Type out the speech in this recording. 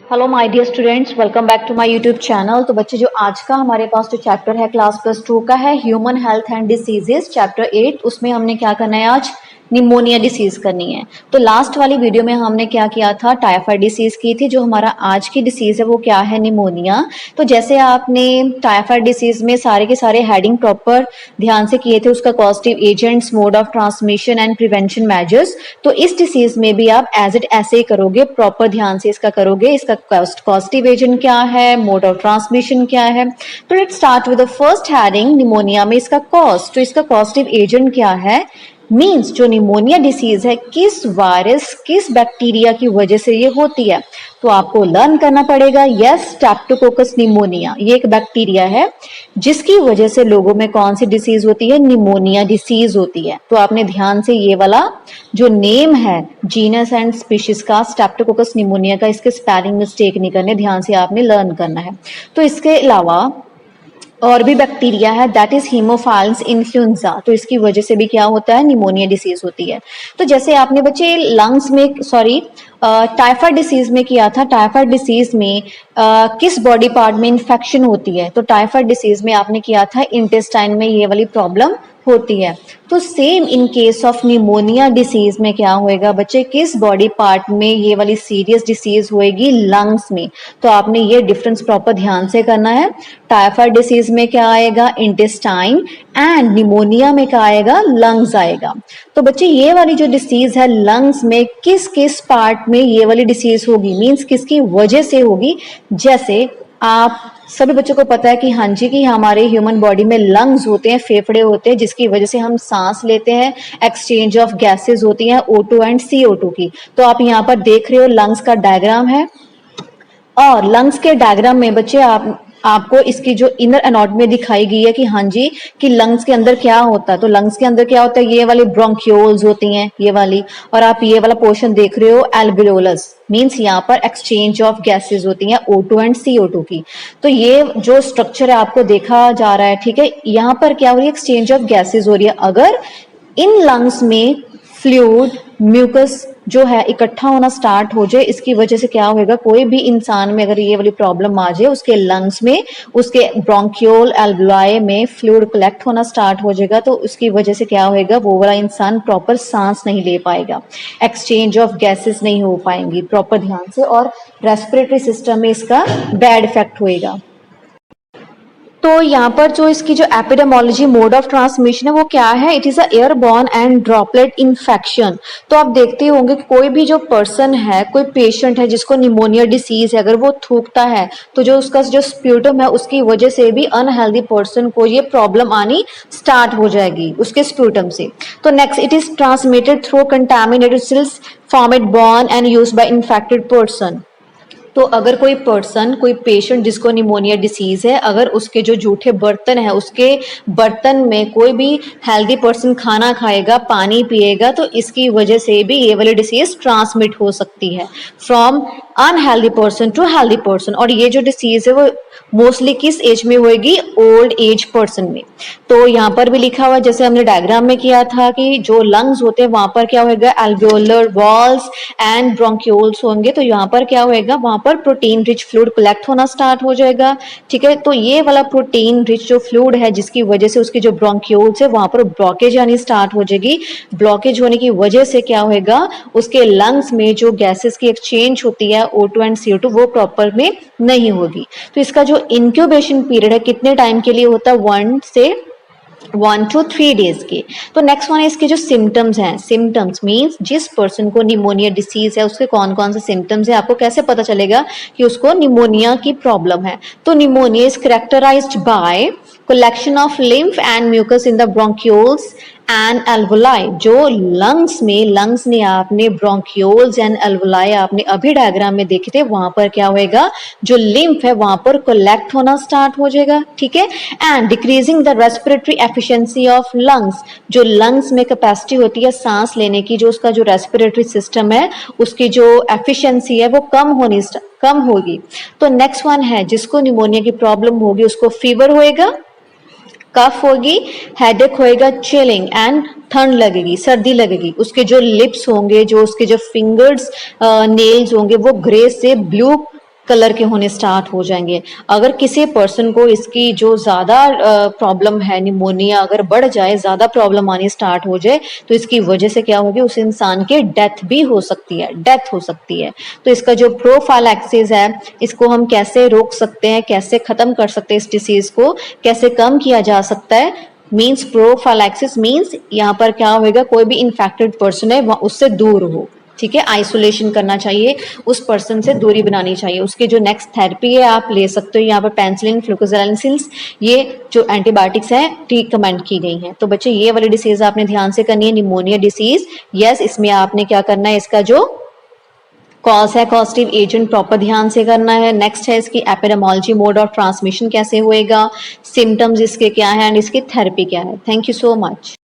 Hello my dear students, welcome back to my YouTube channel. तो बच्चे, जो आज का हमारे पास जो चैप्टर है क्लास +2 का है human health and diseases chapter 8। उसमें हमने क्या करना है, आज निमोनिया डिसीज करनी है। तो लास्ट वाली वीडियो में हमने क्या किया था, टाइफाइड डिसीज की थी। जो हमारा आज की डिसीज है वो क्या है, निमोनिया। तो जैसे आपने टाइफाइड डिसीज में सारे के सारे हेडिंग प्रॉपर ध्यान से किए थे, उसका causative agents, mode of transmission and prevention measures, तो इस डिसीज में भी आप एज इट ऐसे ही करोगे, प्रॉपर ध्यान से इसका करोगे। इसका कॉजेटिव एजेंट क्या है, मोड ऑफ ट्रांसमिशन क्या है। तो let's start with the first heading, pneumonia में इसका कॉज। तो इसका कॉजेटिव एजेंट क्या है, मीन्स जो निमोनिया डिसीज है किस वायरस, किस बैक्टीरिया की वजह से ये होती है। तो आपको लर्न करना पड़ेगा। यस, स्ट्रेप्टोकोकस निमोनिया, ये एक बैक्टीरिया है जिसकी वजह से लोगों में कौन सी डिसीज होती है, निमोनिया डिसीज होती है। तो आपने ध्यान से ये वाला जो नेम है जीनस एंड स्पीशीज का, स्ट्रेप्टोकोकस निमोनिया का, इसके स्पेलिंग मिस्टेक नहीं करने, ध्यान से आपने लर्न करना है। तो इसके अलावा और भी बैक्टीरिया है, दैट इज हीमोफाइलस इन्फ्लुएंजा। तो इसकी वजह से भी क्या होता है, निमोनिया डिसीज होती है। तो जैसे आपने बच्चे लंग्स में, सॉरी, टाइफाइड डिसीज में किया था। टाइफाइड डिसीज में किस बॉडी पार्ट में इन्फेक्शन होती है, तो टाइफाइड डिसीज में आपने किया था इंटेस्टाइन में ये वाली प्रॉब्लम होती है। तो same in case of pneumonia disease में क्या होएगा बच्चे, किस बॉडी पार्ट में ये वाली सीरियस डिसीज होएगी, लंग्स में। तो आपने ये डिफरेंस प्रॉपर ध्यान से करना है। टाइफाइड डिसीज में क्या आएगा, इंटेस्टाइन, एंड निमोनिया में क्या आएगा, लंग्स आएगा। तो बच्चे ये वाली जो डिसीज है लंग्स में, किस किस पार्ट में ये वाली डिसीज होगी, मींस किसकी वजह से होगी। जैसे आप सभी बच्चों को पता है कि हाँ जी, कि हमारे ह्यूमन बॉडी में लंग्स होते हैं, फेफड़े होते हैं, जिसकी वजह से हम सांस लेते हैं, एक्सचेंज ऑफ गैसेस होती हैं O2 एंड CO2 की। तो आप यहाँ पर देख रहे हो लंग्स का डायग्राम है, और लंग्स के डायग्राम में बच्चे आपको इसकी जो इनर एनाटॉमी दिखाई गई है कि हाँ जी, कि लंग्स के अंदर क्या होता है। तो लंग्स के अंदर क्या होता है, ये वाली ब्रोंक्यूल्स होती हैं, ये वाली, और आप ये वाला पोर्शन देख रहे हो एल्वियोलस, मींस यहाँ पर एक्सचेंज ऑफ गैसेस होती हैं O2 एंड CO2 की। तो ये जो स्ट्रक्चर है आपको देखा जा रहा है, ठीक है। यहाँ पर क्या हो रही है, एक्सचेंज ऑफ गैसेस हो रही है। अगर इन लंग्स में फ्लूइड, म्यूकस जो है इकट्ठा होना स्टार्ट हो जाए, इसकी वजह से क्या होगा, कोई भी इंसान में अगर ये वाली प्रॉब्लम आ जाए, उसके लंग्स में, उसके ब्रोंक्यूल एल्वुलाई में फ्लूइड कलेक्ट होना स्टार्ट हो जाएगा, तो उसकी वजह से क्या होएगा, वो वाला इंसान प्रॉपर सांस नहीं ले पाएगा, एक्सचेंज ऑफ गैसेस नहीं हो पाएंगी प्रॉपर ध्यान से, और रेस्पिरेटरी सिस्टम में इसका बैड इफेक्ट होएगा। तो यहाँ पर जो इसकी जो एपिडेमोलॉजी, मोड ऑफ ट्रांसमिशन है वो क्या है, it is a airborne and droplet infection. तो आप देखते होंगे कि कोई भी जो पर्सन है, कोई पेशेंट है जिसको निमोनिया डिसीज है, अगर वो थूकता है तो जो उसका जो स्प्यूटम है उसकी वजह से भी अनहेल्दी पर्सन को ये प्रॉब्लम आनी स्टार्ट हो जाएगी उसके स्प्यूटम से। तो next, it is transmitted through contaminated cells formed born and used by infected person. तो अगर कोई पर्सन, कोई पेशेंट जिसको निमोनिया डिसीज है, अगर उसके जो जूठे बर्तन है, उसके बर्तन में कोई भी हेल्दी पर्सन खाना खाएगा, पानी पिएगा, तो इसकी वजह से भी ये वाली डिसीज ट्रांसमिट हो सकती है from unhealthy person to healthy person. और ये जो डिसीज है वो मोस्टली किस एज में होगी, ओल्ड एज पर्सन में। तो यहाँ पर भी लिखा हुआ, जैसे हमने डायग्राम में किया था, कि जो लंग्स होते हैं वहां पर क्या होगा, एल्वियोलर वॉल्स एंड ब्रोंक्यूल्स होंगे। तो यहाँ पर क्या होएगा, वहां पर प्रोटीन रिच फ्लूइड कलेक्ट होना स्टार्ट हो जाएगा, ठीक है। तो ये वाला प्रोटीन रिच जो फ्लूइड है, जिसकी वजह से उसकी जो ब्रोंक्यूल्स है वहां पर ब्लॉकेज आनी स्टार्ट हो जाएगी। ब्लॉकेज होने की वजह से क्या होएगा, उसके लंग्स में जो गैसेस की एक्सचेंज होती है O2 एंड CO2 वो प्रॉपर में नहीं होगी। तो इसका जो इंक्यूबेशन पीरियड है कितने टाइम के लिए होता है, 1 to 3 डेज के। तो नेक्स्ट वन है इसके जो सिम्टम्स हैं। सिम्टम्स मींस जिस पर्सन को निमोनिया डिसीज है उसके कौन कौन से सिम्टम्स है, आपको कैसे पता चलेगा कि उसको निमोनिया की प्रॉब्लम है। तो pneumonia is characterized by collection of lymph and mucus in the bronchioles and alveoli। जो लंग्स में, लंग्स ने आपने ब्रोंक्यूल्स एंड एल्वुलाई आपने अभी डायग्राम में देखे थे, वहां पर क्या होएगा, जो लिम्फ है वहां पर कलेक्ट होना स्टार्ट हो जाएगा, ठीक है। And decreasing the respiratory efficiency of lungs, जो लंग्स में कैपेसिटी होती है सांस लेने की, जो उसका जो रेस्पिरेटरी सिस्टम है उसकी जो एफिशिएंसी है वो कम होगी। तो नेक्स्ट वन है, जिसको निमोनिया की प्रॉब्लम होगी उसको फीवर होएगा, कफ होगी, हेडेक होएगा, चिलिंग एंड ठंड लगेगी, सर्दी लगेगी। उसके जो लिप्स होंगे, जो उसके जो फिंगर्स नेल्स होंगे वो ग्रे से ब्लू कलर के होने स्टार्ट हो जाएंगे। अगर किसी पर्सन को इसकी जो ज़्यादा प्रॉब्लम है, निमोनिया अगर बढ़ जाए, ज़्यादा प्रॉब्लम आनी स्टार्ट हो जाए, तो इसकी वजह से क्या होगी, उस इंसान की डेथ भी हो सकती है, डेथ हो सकती है। तो इसका जो प्रोफाइलैक्सिस है, इसको हम कैसे रोक सकते हैं, कैसे ख़त्म कर सकते हैं, इस डिसीज़ को कैसे कम किया जा सकता है, मीन्स प्रोफाइलैक्सिस मीन्स यहाँ पर क्या होगा, कोई भी इन्फेक्टेड पर्सन है उससे दूर हो, ठीक है, आइसोलेशन करना चाहिए, उस पर्सन से दूरी बनानी चाहिए। उसके जो नेक्स्ट थेरेपी है आप ले सकते हो यहाँ पर पेनिसिलिन, फ्लूकोजेलानिसिल्स, ये जो एंटीबायोटिक्स हैं रिकमेंड की गई हैं। तो बच्चे ये वाली डिसीज आपने ध्यान से करनी है, निमोनिया डिसीज। यस, इसमें आपने क्या करना है, इसका जो कॉज है, कॉजेटिव एजेंट प्रॉपर ध्यान से करना है। नेक्स्ट है इसकी एपिडेमोलॉजी, मोड ऑफ ट्रांसमिशन कैसे होएगा, सिम्टम्स इसके क्या है एंड इसकी थेरेपी क्या है। Thank you so much.